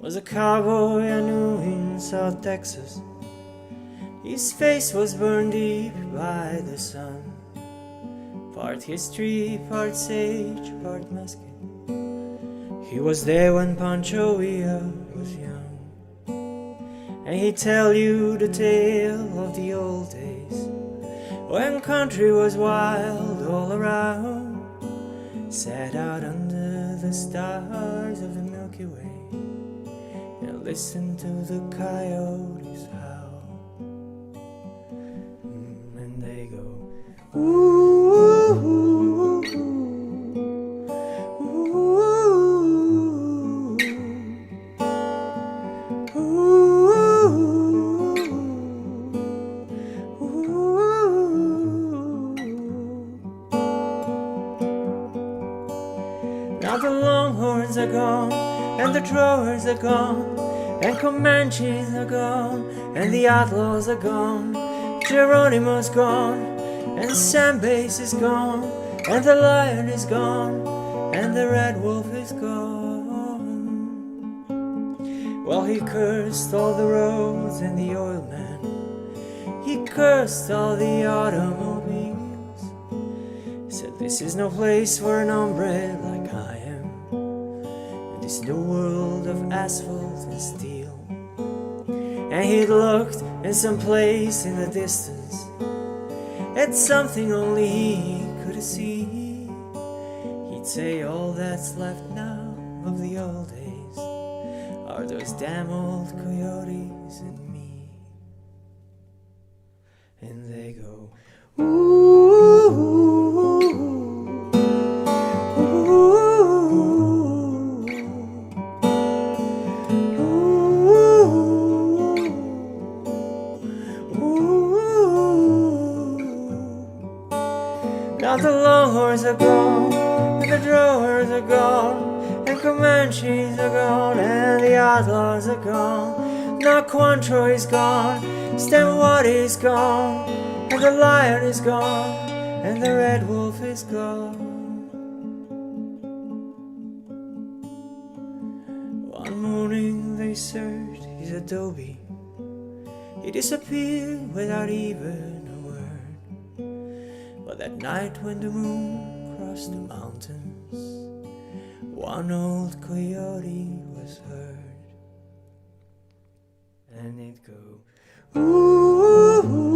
was a cowboy I knew in South Texas. His face was burned deep by the sun. Part history, part sage, part mesquite. He was there when Pancho Villa was young, and he'd tell you the tale of the old days, when country was wild all around. Sat out under the stars of the Milky Way and listened to the coyotes howl. And they go, ooh, ooh, ooh, ooh, Now the Longhorns are gone, and the Drovers are gone, and Comanches are gone, and the Outlaws are gone. Geronimo's gone, and Sam Bass is gone, and the Lion is gone, and the Red Wolf is gone. Well, he cursed all the roads and the oil man. He cursed all the automobiles. He said, this is no place for an hombre like I am, in this new world of asphalt and steel. And he looked in some place in the distance at something only he could see. He'd say, all that's left now of the old days are those damn old coyotes and me. And they go, ooh, ooh, ooh, ooh. Now the Longhorns are gone, and the Drovers are gone, and Comanches are gone, and the Outlaws are gone. Now Cointreau is gone, Stemwater is gone, and the Lion is gone, and the Red Wolf is gone. One morning they searched his adobe. He disappeared without even a word. But that night when the moon crossed the mountains, one old coyote was heard. And it'd go, ooh, ooh, ooh.